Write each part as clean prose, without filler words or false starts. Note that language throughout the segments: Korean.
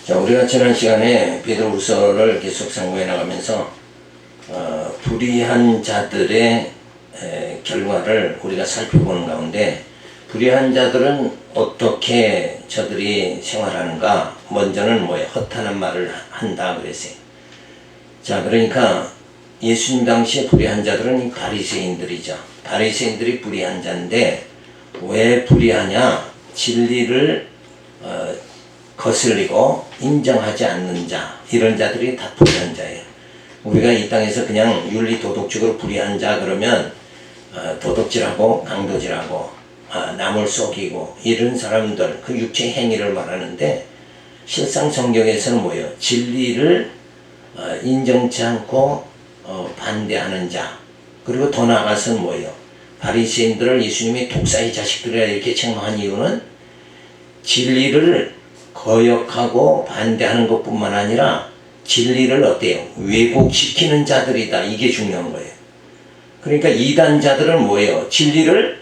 자, 우리가 지난 시간에 베드로후서를 계속 상고해 나가면서 불의한 자들의 결과를 우리가 살펴보는 가운데, 불의한 자들은 어떻게 저들이 생활하는가? 먼저는 허탄한 말을 한다 그랬어요. 자, 그러니까 예수님 당시에 불의한 자들은 바리새인들이죠. 바리새인들이 불의한 자인데, 왜 불의하냐? 진리를 거슬리고 인정하지 않는 자, 이런 자들이 다 불의한 자예요. 우리가 이 땅에서 그냥 윤리 도덕적으로 불의한 자 그러면 도덕질하고 강도질하고 남을 속이고 이런 사람들, 그 육체 행위를 말하는데, 실상 성경에서는 뭐예요? 진리를 인정치 않고 반대하는 자, 그리고 더 나아가서는 뭐예요? 바리새인들을 예수님이 독사의 자식들이라 이렇게 책망한 이유는 진리를 거역하고 반대하는 것뿐만 아니라 진리를 어때요? 왜곡시키는 자들이다. 이게 중요한 거예요. 그러니까 이단자들은 뭐예요? 진리를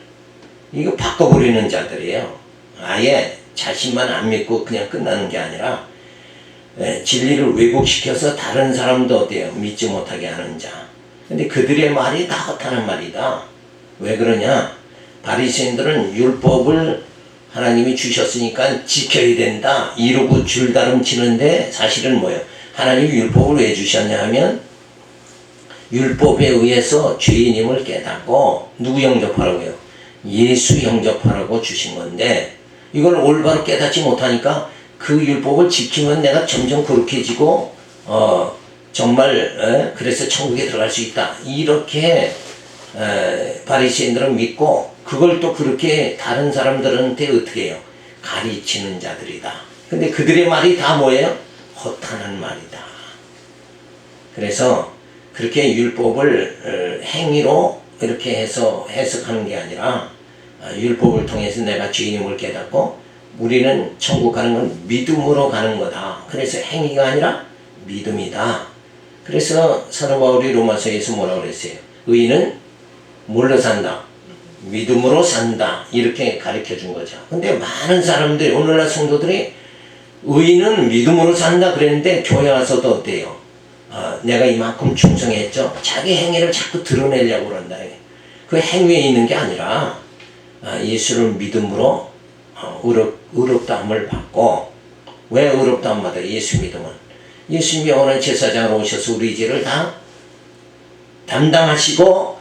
이거 바꿔버리는 자들이에요. 아예 자신만 안 믿고 그냥 끝나는 게 아니라 진리를 왜곡시켜서 다른 사람도 어때요? 믿지 못하게 하는 자. 근데 그들의 말이 다 허탄한 말이다. 왜 그러냐? 바리새인들은 율법을 하나님이 주셨으니까 지켜야 된다 이러고 줄다름치는데, 사실은 뭐예요? 하나님이 율법을 왜 주셨냐 하면 율법에 의해서 죄인임을 깨닫고 누구 영접하라고요? 예수 영접하라고 주신 건데, 이걸 올바로 깨닫지 못하니까 그 율법을 지키면 내가 점점 거룩해지고 정말 그래서 천국에 들어갈 수 있다, 이렇게 바리새인들은 믿고, 그걸 또 그렇게 다른 사람들한테 어떻게 해요? 가르치는 자들이다. 근데 그들의 말이 다 뭐예요? 허탄한 말이다. 그래서 그렇게 율법을 행위로 이렇게 해서 해석하는 게 아니라, 율법을 통해서 내가 주님을 깨닫고 우리는 천국 가는 건 믿음으로 가는 거다. 그래서 행위가 아니라 믿음이다. 그래서 사도 바울이 로마서에서 뭐라고 그랬어요? 의인은 뭘로 산다? 믿음으로 산다. 이렇게 가르쳐 준 거죠. 근데 많은 사람들이, 오늘날 성도들이 의인은 믿음으로 산다 그랬는데, 교회 와서도 어때요? 내가 이만큼 충성했죠? 자기 행위를 자꾸 드러내려고 그런다. 그 행위에 있는 게 아니라 예수를 믿음으로 의롭다함을 받고. 왜 의롭다함 받아요? 예수 믿음은 예수님이 영원한 제사장으로 오셔서 우리 죄를 다 담당하시고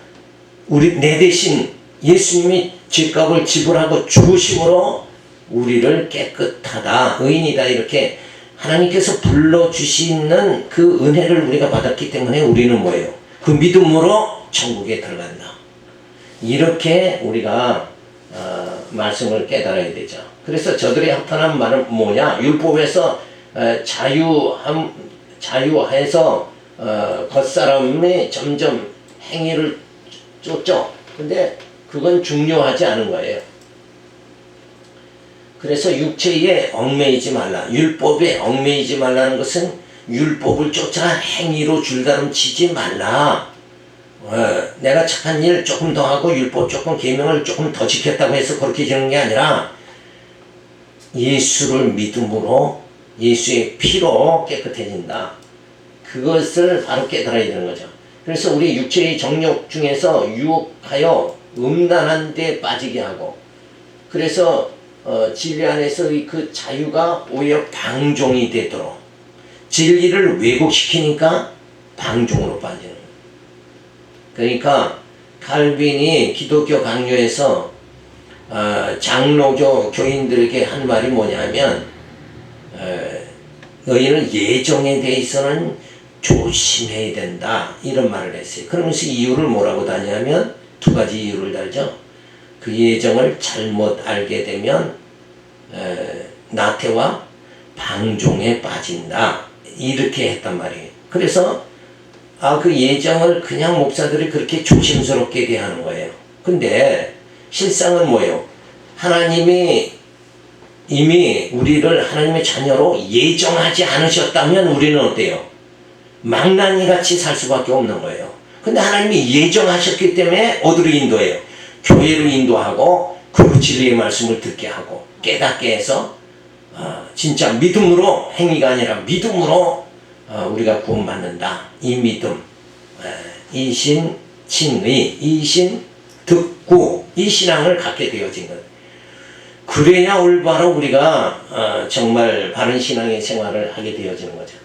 내 대신 예수님이 죄값을 지불하고 죽으심으로 우리를 깨끗하다, 의인이다, 이렇게 하나님께서 불러주시는 그 은혜를 우리가 받았기 때문에 우리는 뭐예요? 그 믿음으로 천국에 들어간다. 이렇게 우리가 말씀을 깨달아야 되죠. 그래서 저들의 허탄한 말은 뭐냐? 율법에서 자유해서 겉사람의 점점 행위를 쫓죠. 근데 그건 중요하지 않은 거예요. 그래서 육체에 얽매이지 말라. 율법에 얽매이지 말라는 것은 율법을 쫓아 행위로 줄다름치지 말라. 내가 착한 일 조금 더 하고 율법 조금, 계명을 조금 더 지켰다고 해서 그렇게 되는 게 아니라 예수를 믿음으로, 예수의 피로 깨끗해진다. 그것을 바로 깨달아야 되는 거죠. 그래서 우리 육체의 정욕 중에서 유혹하여 음란한 데 빠지게 하고, 그래서 진리 안에서의 그 자유가 오히려 방종이 되도록, 진리를 왜곡시키니까 방종으로 빠지는. 그러니까 칼빈이 기독교 강요에서 장로교 교인들에게 한 말이 뭐냐면, 너희는 예정에 대해서는 조심해야 된다, 이런 말을 했어요. 그러면서 이유를 뭐라고 다냐면, 두 가지 이유를 달죠. 그 예정을 잘못 알게 되면 나태와 방종에 빠진다, 이렇게 했단 말이에요. 그래서 그 예정을 그냥 목사들이 그렇게 조심스럽게 대하는 거예요. 근데 실상은 뭐예요? 하나님이 이미 우리를 하나님의 자녀로 예정하지 않으셨다면 우리는 어때요? 망나니 같이 살 수밖에 없는 거예요. 근데 하나님이 예정하셨기 때문에 어디로 인도해요? 교회로 인도하고 그 진리의 말씀을 듣게 하고 깨닫게 해서 진짜 믿음으로, 행위가 아니라 믿음으로 우리가 구원받는다. 이 믿음, 이신 칭의, 이신 득구, 이 신앙을 갖게 되어진 것. 그래야 올바로 우리가 정말 바른 신앙의 생활을 하게 되어지는 거죠.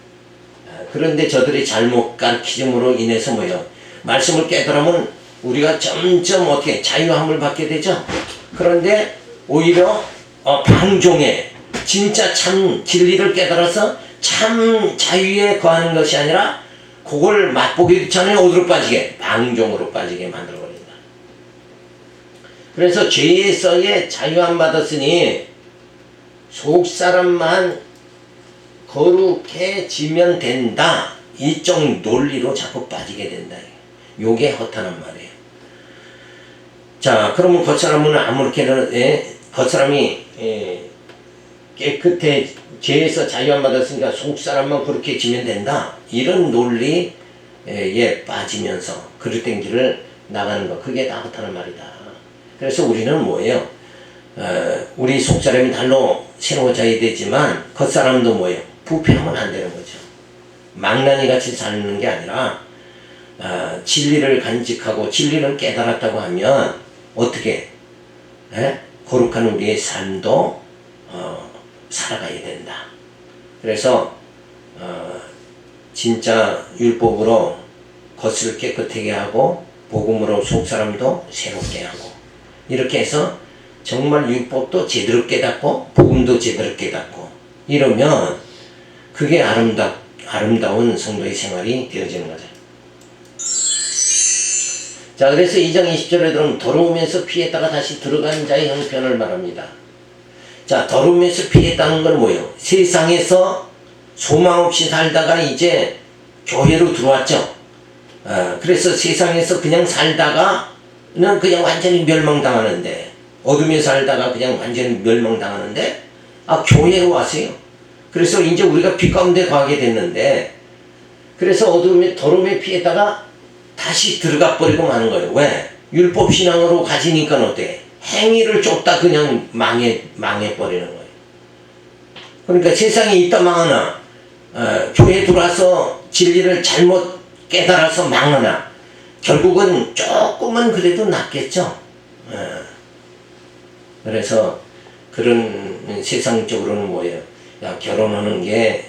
그런데 저들이 잘못 가르치므로 인해서 뭐예요? 말씀을 깨달으면 우리가 점점 어떻게 자유함을 받게 되죠. 그런데 오히려 방종에, 진짜 참 진리를 깨달아서 참 자유에 거하는 것이 아니라 그걸 맛보기 전에 어디로 빠지게? 방종으로 빠지게 만들어버린다. 그래서 죄에서의 자유함 받았으니 속사람만 거룩해지면 된다. 이쪽 논리로 자꾸 빠지게 된다. 요게 허탄한 말이에요. 자, 그러면 겉사람은 아무렇게나 겉사람이 깨끗해 죄에서 자유함 받았으니까 속사람만 그렇게 지면 된다. 이런 논리에 빠지면서 그릇된 길을 나가는 거. 그게 다 허탄한 말이다. 그래서 우리는 뭐예요? 우리 속사람이 달로 새로워져야 되지만 겉사람도 뭐예요? 부패하면 안 되는 거죠. 망나니 같이 사는 게 아니라 진리를 간직하고 진리를 깨달았다고 하면 어떻게 거룩한 우리의 삶도 살아가야 된다. 그래서 진짜 율법으로 겉을 깨끗하게 하고 복음으로 속사람도 새롭게 하고 이렇게 해서 정말 율법도 제대로 깨닫고 복음도 제대로 깨닫고 이러면 그게 아름다운 성도의 생활이 되어지는 거죠. 자, 그래서 2장 20절에 들으면 더러우면서 피했다가 다시 들어간 자의 형편을 말합니다. 자, 더러우면서 피했다는 건 뭐예요? 세상에서 소망 없이 살다가 이제 교회로 들어왔죠. 그래서 세상에서 그냥 살다가는 그냥 완전히 멸망당하는데, 어둠에 살다가 그냥 완전히 멸망당하는데, 교회로 왔어요. 그래서 이제 우리가 빛 가운데 가게 됐는데, 그래서 더러움에 피했다가 다시 들어가 버리고 마는 거예요. 왜? 율법 신앙으로 가지니까 어때? 행위를 쫓다 그냥 망해버리는 거예요. 그러니까 세상에 있다 망하나, 교회 들어와서 진리를 잘못 깨달아서 망하나, 결국은 조금은 그래도 낫겠죠. 그래서 그런 세상적으로는 뭐예요? 야, 결혼하는 게,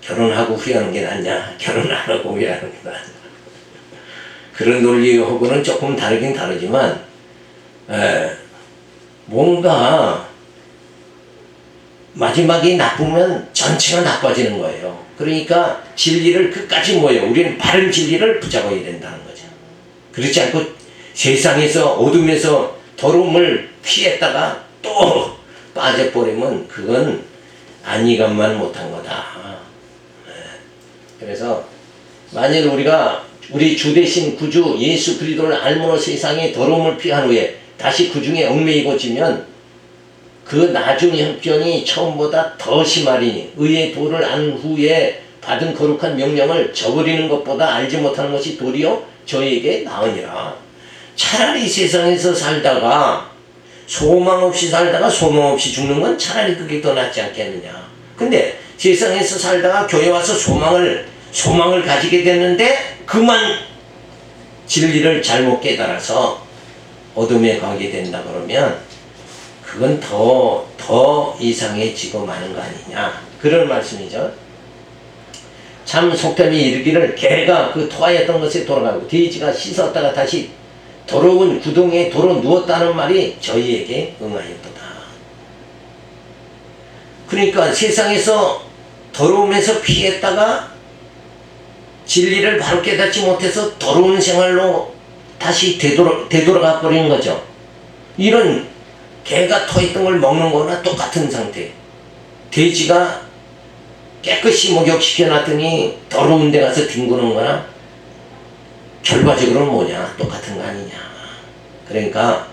결혼하고 후회하는 게 낫냐? 결혼 안 하고 후회하는 게 낫냐? 그런 논리하고는 조금 다르긴 다르지만, 뭔가 마지막이 나쁘면 전체가 나빠지는 거예요. 그러니까 진리를 끝까지 뭐예요? 우리는 바른 진리를 붙잡아야 된다는 거죠. 그렇지 않고 세상에서 어둠에서 더러움을 피했다가 또 빠져버리면 그건 안이감만 못한 거다. 그래서 만일 우리가 우리 주 대신 구주 예수 그리스도를 알므로 세상의 더러움을 피한 후에 다시 그 중에 얽매이고 지면 그 나중 형편이 처음보다 더 심하리니 의의 도를 안 후에 받은 거룩한 명령을 저버리는 것보다 알지 못하는 것이 도리어 저에게 나으니라. 차라리 세상에서 살다가 소망 없이 살다가 소망 없이 죽는 건 차라리 그게 더 낫지 않겠느냐. 근데 세상에서 살다가 교회 와서 소망을 가지게 됐는데 그만 진리를 잘못 깨달아서 어둠에 가게 된다 그러면 그건 더 이상해지고 마는 거 아니냐. 그런 말씀이죠. 참 속담이 이르기를 개가 그 토하였던 것에 돌아가고 돼지가 씻었다가 다시 더러운 구덩이에 도로 누웠다는 말이 저희에게 응하였도다. 그러니까 세상에서 더러움에서 피했다가 진리를 바로 깨닫지 못해서 더러운 생활로 다시 되돌아가 버리는 거죠. 이런 개가 터있던 걸 먹는 거나 똑같은 상태. 돼지가 깨끗이 목욕시켜 놨더니 더러운 데 가서 뒹구는 거나 결과적으로는 뭐냐? 똑같은 거 아니냐. 그러니까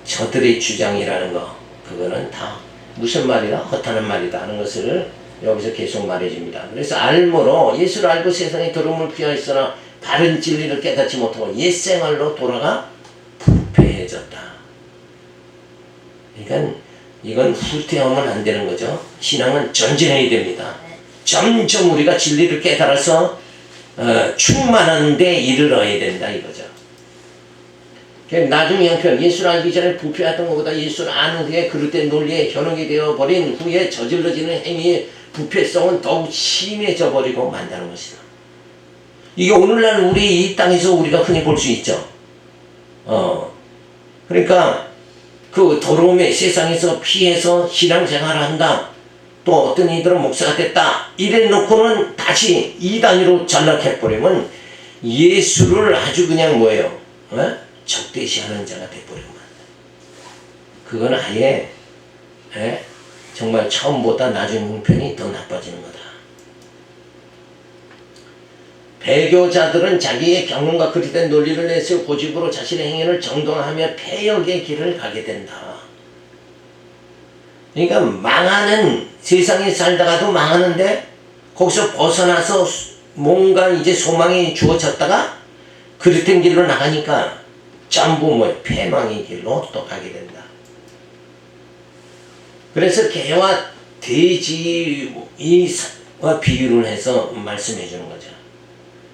저들의 주장이라는 거 그거는 다 무슨 말이다? 허탄한 말이다 하는 것을 여기서 계속 말해줍니다. 그래서 알므로 예수를 알고 세상의 더러움을 피하였으나 바른 진리를 깨닫지 못하고 옛생활로 돌아가 부패해졌다. 그러니까 이건 후퇴하면 안 되는 거죠. 신앙은 전진해야 됩니다. 점점 우리가 진리를 깨달아서 충만한 데 이르러야 된다 이거죠. 나중 형편, 예수를 알기 전에 부패했던 것보다 예수를 아는 후에 그릇된 논리에 현혹이 되어버린 후에 저질러지는 행위의 부패성은 더욱 심해져 버리고 만다는 것이다. 이게 오늘날 우리 이 땅에서 우리가 흔히 볼 수 있죠. 그러니까 그 더러움에 세상에서 피해서 신앙생활을 한다. 또 어떤 이들은 목사가 됐다. 이래 놓고는 다시 이단위로 전락해버리면 예수를 아주 그냥 뭐예요? 적대시하는 자가 돼버리고 만다. 그건 아예 정말 처음보다 나중 형편이 더 나빠지는 거다. 배교자들은 자기의 경륜과 그릇된 논리를 내세워 고집으로 자신의 행위를 정당화하며 폐역의 길을 가게 된다. 그러니까 망하는 세상에 살다가도 망하는데 거기서 벗어나서 뭔가 이제 소망이 주어졌다가 그릇된 길로 나가니까 전부 패망의 길로 또 가게 된다. 그래서 개와 돼지와 비유를 해서 말씀해 주는 거죠.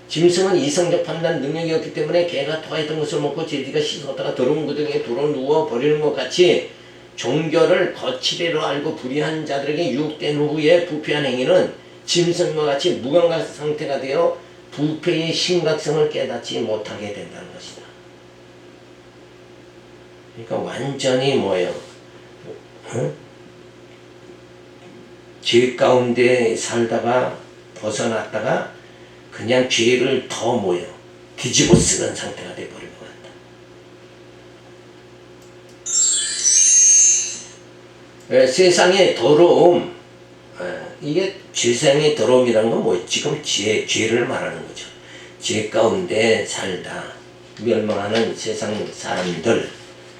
짐승은 이성적 판단 능력이 없기 때문에 개가 토하였던 것을 먹고 돼지가 씻었다가 더러운 구덩이에 도로 누워 버리는 것 같이 종교를 거칠이로 알고 불의한 자들에게 유혹된 후에 부패한 행위는 짐승과 같이 무감각 상태가 되어 부패의 심각성을 깨닫지 못하게 된다는 것이다. 그러니까 완전히 뭐예요? 죄 가운데 살다가 벗어났다가 그냥 죄를 더 뒤집어 쓰는 상태가 되어버린 것 같다. 세상의 더러움, 이게 세상의 더러움이라는 건 뭐예요? 지금 죄를 말하는 거죠. 죄 가운데 살다 멸망하는 세상 사람들,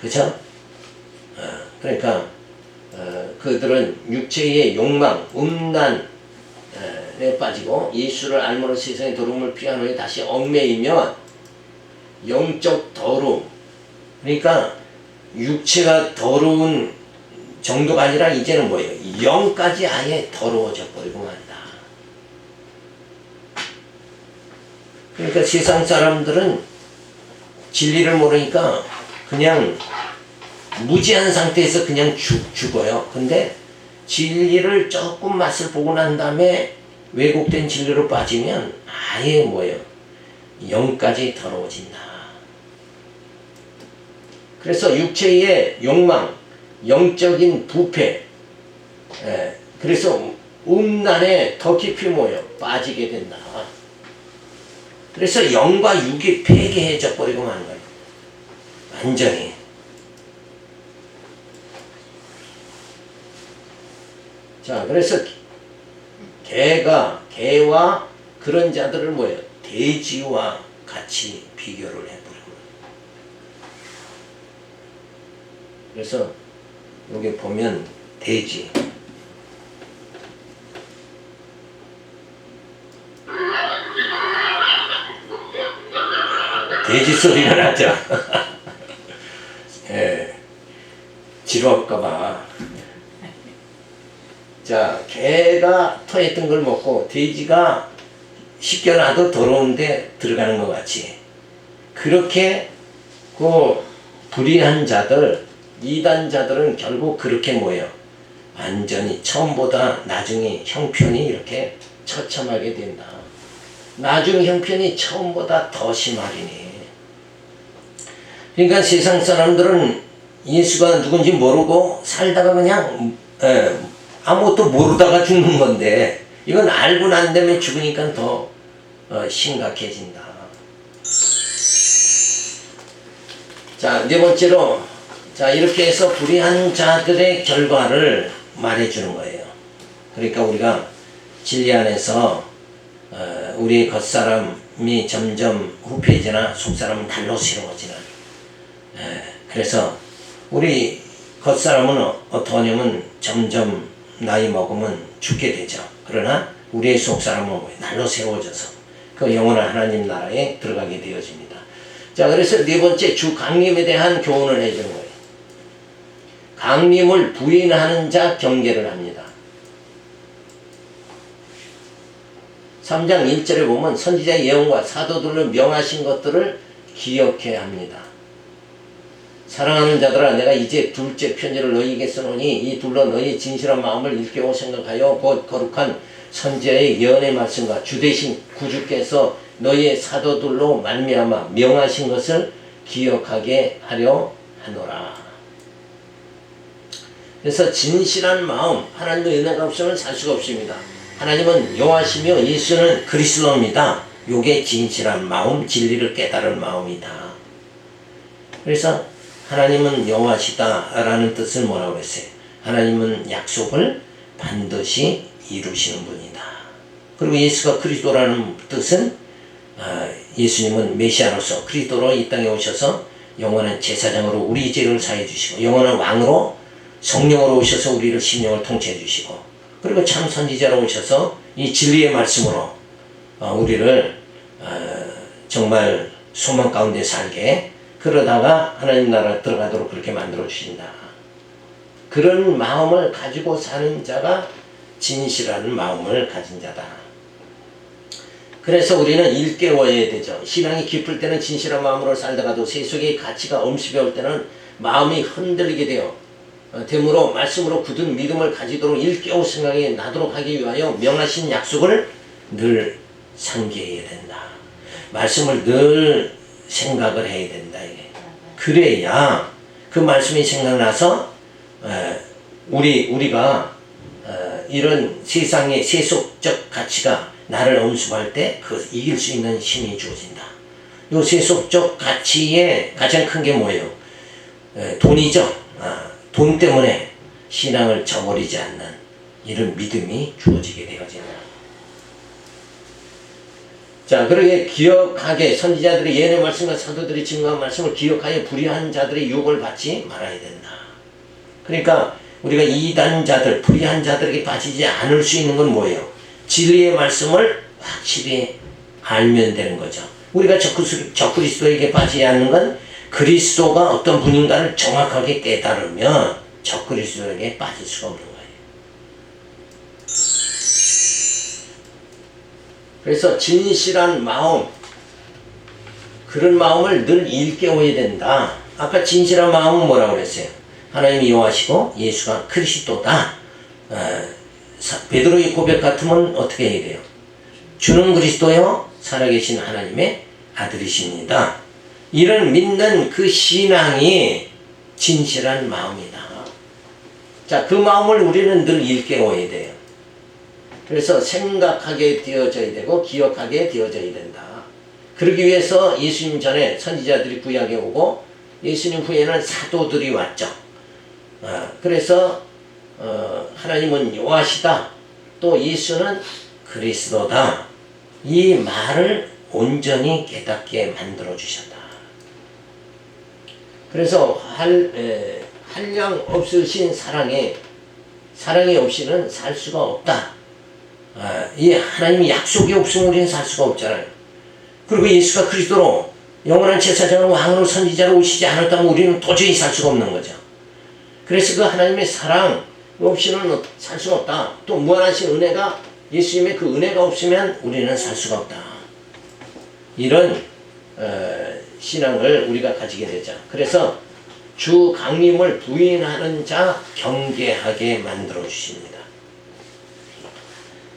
그죠? 그러니까 그들은 육체의 욕망, 음란에 빠지고 예수를 알므로 세상의 더러움을 피한 후에 다시 얽매이면 영적 더러움, 그러니까 육체가 더러운 정도가 아니라 이제는 뭐예요? 영까지 아예 더러워져 버리고 만다. 그러니까 세상 사람들은 진리를 모르니까 그냥 무지한 상태에서 그냥 죽어요. 근데 진리를 조금 맛을 보고 난 다음에 왜곡된 진리로 빠지면 아예 영까지 더러워진다. 그래서 육체의 욕망, 영적인 부패, 그래서 음란에 더 깊이 빠지게 된다. 그래서 영과 육이 폐괴해져 버리고 마는 거예요. 완전히. 자, 그래서 개와 그런 자들을 돼지와 같이 비교를 해버려요. 그래서 여기 보면 돼지, 돼지 소리가 나죠. 지루할까봐. 자, 개가 토했던 걸 먹고 돼지가 씻겨놔도 더러운데 들어가는 것 같이, 그렇게 그 불의한 자들, 이단자들은 결국 그렇게 완전히 처음보다 나중에 형편이 이렇게 처참하게 된다. 나중 형편이 처음보다 더 심하리니. 그러니까 세상 사람들은 예수가 누군지 모르고 살다가 그냥 아무것도 모르다가 죽는 건데, 이건 알고 난 다음에 죽으니까 더 심각해진다. 자, 네 번째로, 자, 이렇게 해서 불의한 자들의 결과를 말해주는 거예요. 그러니까 우리가 진리 안에서 우리 겉사람이 점점 후패해지나 속사람은 달로 새로워지나. 그래서 우리 겉사람은 어떠냐면 점점 나이 먹으면 죽게 되죠. 그러나 우리의 속사람은 날로 세워져서 그 영원한 하나님 나라에 들어가게 되어집니다. 자, 그래서 네 번째 주 강림에 대한 교훈을 해주는 거예요. 강림을 부인하는 자 경계를 합니다. 3장 1절에 보면 선지자의 예언과 사도들로 명하신 것들을 기억해야 합니다. 사랑하는 자들아, 내가 이제 둘째 편지를 너희에게 쓰노니 이 둘로 너희 진실한 마음을 일깨워 생각하여 곧 거룩한 선지자의 예언의 말씀과 주되신 구주께서 너희의 사도들로 말미암아 명하신 것을 기억하게 하려 하노라. 그래서 진실한 마음, 하나님의 은혜가 없으면 살 수가 없습니다. 하나님은 여호와시며 예수는 그리스도입니다. 요게 진실한 마음, 진리를 깨달은 마음이다. 그래서 하나님은 여호와시다라는 뜻을 뭐라고 했어요? 하나님은 약속을 반드시 이루시는 분이다. 그리고 예수가 그리스도라는 뜻은 예수님은 메시아로서 그리스도로 이 땅에 오셔서 영원한 제사장으로 우리 죄를 사해 주시고 영원한 왕으로 성령으로 오셔서 우리를 심령을 통치해 주시고 그리고 참 선지자로 오셔서 이 진리의 말씀으로 우리를 정말 소망 가운데 살게 그러다가 하나님 나라 들어가도록 그렇게 만들어 주신다. 그런 마음을 가지고 사는 자가 진실한 마음을 가진 자다. 그래서 우리는 일깨워야 되죠. 신앙이 깊을 때는 진실한 마음으로 살다가도 세속의 가치가 엄습해올 때는 마음이 흔들리게 돼요. 되므로 말씀으로 굳은 믿음을 가지도록 일깨워 생각이 나도록 하기 위하여 명하신 약속을 늘 상기해야 된다. 말씀을 늘 생각을 해야 된다. 이게. 그래야 그 말씀이 생각나서 우리가 이런 세상의 세속적 가치가 나를 엄습할 때 그 이길 수 있는 힘이 주어진다. 이 세속적 가치의 가장 큰 게 뭐예요? 돈이죠. 돈 때문에 신앙을 저버리지 않는 이런 믿음이 주어지게 되어진다. 자, 그러게 기억하게 선지자들의 예언의 말씀과 사도들이 증거한 말씀을 기억하여 불의한 자들의 유혹을 받지 말아야 된다. 그러니까 우리가 이단자들, 불의한 자들에게 빠지지 않을 수 있는 건 뭐예요? 진리의 말씀을 확실히 알면 되는 거죠. 우리가 적그리스도에게 빠지지 않는 건 그리스도가 어떤 분인가를 정확하게 깨달으면 적그리스도에게 빠질 수가 없는 거예요. 그래서 진실한 마음, 그런 마음을 늘 일깨워야 된다. 아까 진실한 마음은 뭐라고 그랬어요? 하나님이 여호와시고 예수가 그리스도다. 베드로의 고백 같으면 어떻게 해야 돼요? 주는 그리스도요 살아계신 하나님의 아들이십니다. 이를 믿는 그 신앙이 진실한 마음이다. 자, 그 마음을 우리는 늘 일깨워야 돼요. 그래서 생각하게 되어져야 되고 기억하게 되어져야 된다. 그러기 위해서 예수님 전에 선지자들이 구약에 오고 예수님 후에는 사도들이 왔죠. 그래서 하나님은 여호와시다. 또 예수는 그리스도다. 이 말을 온전히 깨닫게 만들어 주셨다. 그래서 한량 없으신 사랑이 없이는 살 수가 없다. 이 하나님의 약속이 없으면 우리는 살 수가 없잖아요. 그리고 예수가 그리스도로 영원한 제사장으로 왕으로 선지자로 오시지 않았다면 우리는 도저히 살 수가 없는 거죠. 그래서 그 하나님의 사랑 없이는 살 수가 없다. 또 무한하신 은혜가 예수님의 그 은혜가 없으면 우리는 살 수가 없다. 이런 신앙을 우리가 가지게 되죠. 그래서 주 강림을 부인하는 자 경계하게 만들어 주십니다.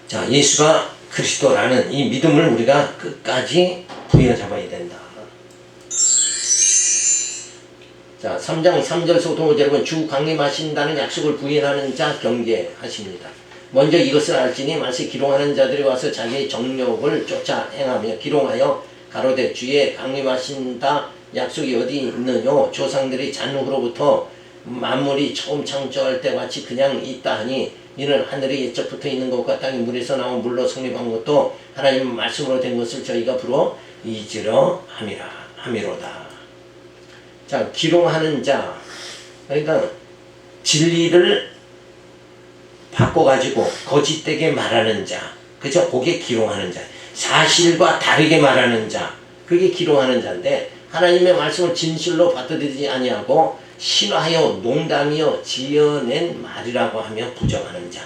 자, 예수가 그리스도라는 이 믿음을 우리가 끝까지 부여잡아야 된다. 자, 3장 3절서부터 5절에 보면 주 강림하신다는 약속을 부인하는 자 경계하십니다. 먼저 이것을 알지니 만세 기롱하는 자들이 와서 자기의 정욕을 쫓아 행하며 기롱하여 가로되 주의 강림하신다 약속이 어디 있느뇨? 조상들이 잔후로부터 만물이 처음 창조할 때 같이 그냥 있다 하니 이는 하늘이 옛적부터 있는 것과 땅이 물에서 나온 물로 성립한 것도 하나님 말씀으로 된 것을 저희가 부러 잊으려 함이로다. 자, 기롱하는 자, 그러니까 진리를 바꿔가지고 거짓되게 말하는 자, 그죠? 그게 기롱하는 자. 사실과 다르게 말하는 자, 그게 기롱하는 자인데 하나님의 말씀을 진실로 받아들이지 아니하고 신화하여 농담이여 지어낸 말이라고 하며 부정하는 자.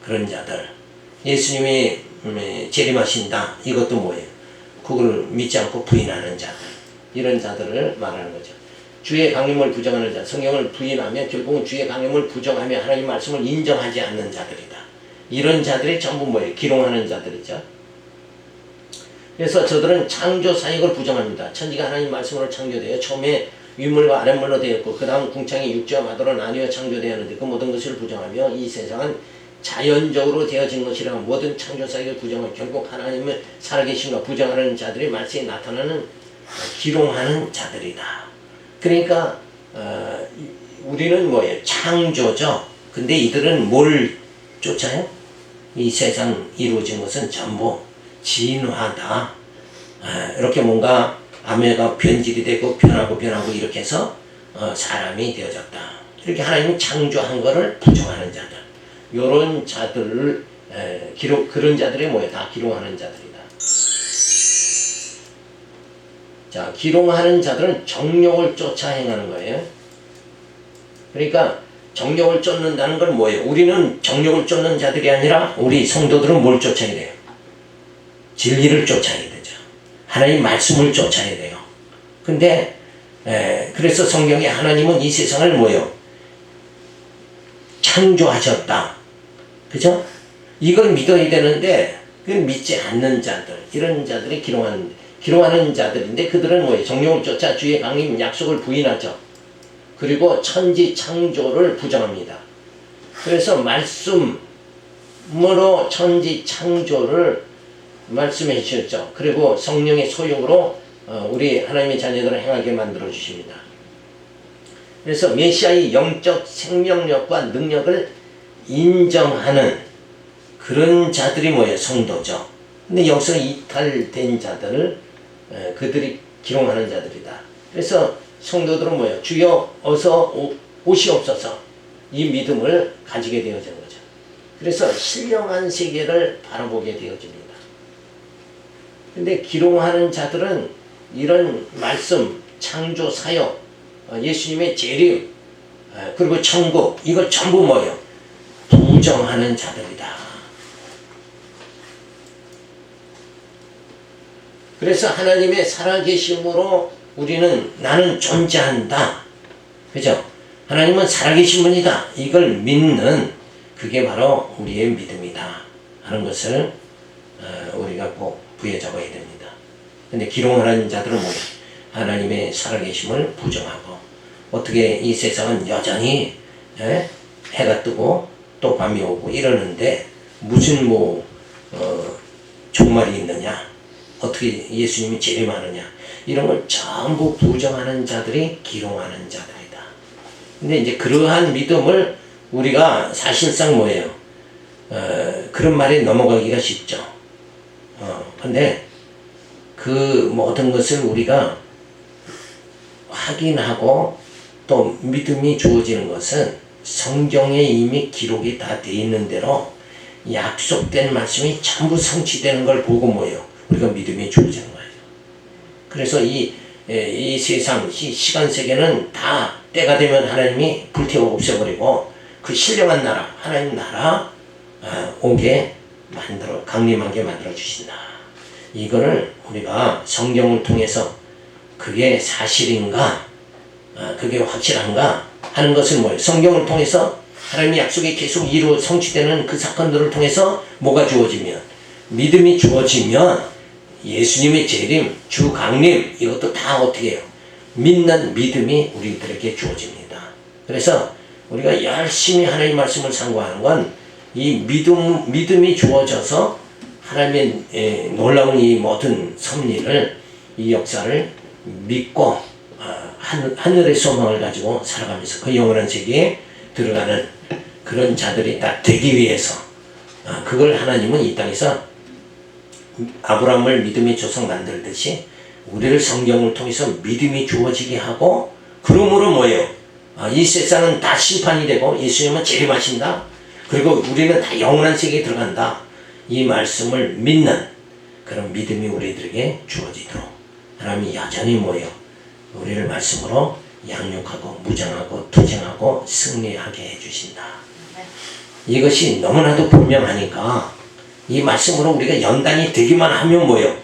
그런 자들. 예수님이 재림하신다. 이것도 뭐예요? 그걸 믿지 않고 부인하는 자들. 이런 자들을 말하는 거죠. 주의 강림을 부정하는 자. 성경을 부인하며 결국은 주의 강림을 부정하며 하나님 말씀을 인정하지 않는 자들이다. 이런 자들이 전부 뭐예요? 기롱하는 자들이죠. 그래서 저들은 창조 사역을 부정합니다. 천지가 하나님 말씀으로 창조되어 처음에 윗물과 아랫물로 되었고 그 다음 궁창이 육지와 마도로 나뉘어 창조되었는데 그 모든 것을 부정하며 이 세상은 자연적으로 되어진 것이라 모든 창조 사역을 부정하고 결국 하나님을 살아계신가 부정하는 자들이 말씀에 나타나는 기롱하는 자들이다. 그러니까 우리는 뭐예요? 창조죠. 근데 이들은 뭘 쫓아요? 이 세상 이루어진 것은 전부 진화다. 이렇게 뭔가 아메가 변질이 되고 변하고 이렇게 해서 사람이 되어졌다. 이렇게 하나님이 창조한 것을 부정하는 자들. 요런 자들을 그런 자들이 뭐예요? 다 기롱하는 자들이다. 자, 기롱하는 자들은 정욕을 쫓아 행하는 거예요. 그러니까 정욕을 쫓는다는 건 뭐예요? 우리는 정욕을 쫓는 자들이 아니라 우리 성도들은 뭘 쫓아야 돼요? 진리를 쫓아야 되죠. 하나님 말씀을 쫓아야 돼요. 근데 그래서 성경에 하나님은 이 세상을 뭐예요? 창조하셨다. 그죠? 이걸 믿어야 되는데 그걸 믿지 않는 자들, 이런 자들이 기롱하는 자들인데 그들은 뭐예요? 정욕을 쫓아 주의 강림 약속을 부인하죠. 그리고 천지 창조를 부정합니다. 그래서 말씀으로 천지 창조를 말씀해 주셨죠. 그리고 성령의 소용으로 우리 하나님의 자녀들을 행하게 만들어 주십니다. 그래서 메시아의 영적 생명력과 능력을 인정하는 그런 자들이 뭐예요? 성도죠. 근데 여기서 이탈된 자들을 그들이 기롱하는 자들이다. 그래서 성도들은 뭐예요? 주여 어서 오시옵소서. 이 믿음을 가지게 되어진 거죠. 그래서 신령한 세계를 바라보게 되어집니다. 근데 기롱하는 자들은 이런 말씀, 창조 사역, 예수님의 재림, 그리고 천국, 이걸 전부 뭐예요? 부정하는 자들이다. 그래서 하나님의 살아계심으로 우리는 나는 존재한다. 그죠? 하나님은 살아계신 분이다. 이걸 믿는 그게 바로 우리의 믿음이다. 하는 것을 우리가 꼭 부여 적어야 됩니다. 근데 기롱하는 자들은 뭐예요? 하나님의 살아계심을 부정하고 어떻게 이 세상은 여전히 해가 뜨고 또 밤이 오고 이러는데 무슨 종말이 있느냐? 어떻게 예수님이 재림하느냐? 이런 걸 전부 부정하는 자들이 기롱하는 자들이다. 근데 이제 그러한 믿음을 우리가 사실상 뭐예요? 그런 말에 넘어가기가 쉽죠. 근데 그 모든 것을 우리가 확인하고 또 믿음이 주어지는 것은 성경에 이미 기록이 다 돼 있는 대로 약속된 말씀이 전부 성취되는 걸 보고 뭐예요? 우리가 믿음이 주어지는 거예요. 그래서 이 세상, 시간 세계는 다 때가 되면 하나님이 불태워 없애버리고 그 신령한 나라, 하나님 나라 오게 강림하게 만들어 주신다. 이거를 우리가 성경을 통해서 그게 사실인가, 그게 확실한가 하는 것은 뭐예요? 성경을 통해서 하나님의 약속이 계속 성취되는 그 사건들을 통해서 뭐가 주어지면, 믿음이 주어지면 예수님의 재림, 주 강림, 이것도 다 어떻게 해요? 믿는 믿음이 우리들에게 주어집니다. 그래서 우리가 열심히 하나님의 말씀을 상고하는 건 이 믿음이 주어져서 하나님의 놀라운 이 모든 섭리를, 이 역사를 믿고 하늘의 소망을 가지고 살아가면서 그 영원한 세계에 들어가는 그런 자들이 딱 되기 위해서 그걸 하나님은 이 땅에서 아브라함을 믿음의 조상 만들듯이 우리를 성경을 통해서 믿음이 주어지게 하고, 그러므로 뭐예요? 이 세상은 다 심판이 되고 예수님은 재림하신다. 그리고 우리는 다 영원한 세계에 들어간다. 이 말씀을 믿는 그런 믿음이 우리들에게 주어지도록 하나님이 여전히 뭐예요? 우리를 말씀으로 양육하고 무장하고 투쟁하고 승리하게 해주신다. 이것이 너무나도 분명하니까 이 말씀으로 우리가 연단이 되기만 하면 뭐요?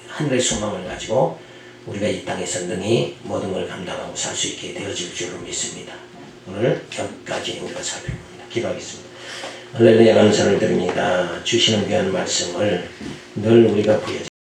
하늘의 소망을 가지고 우리가 이 땅에서 능히 모든 걸 감당하고 살 수 있게 되어질 줄로 믿습니다. 오늘 여기까지 우리가 살펴봅니다. 기도하겠습니다. 할렐루야 감사를 드립니다. 주시는 귀한 말씀을 늘 우리가 부여잡습니다.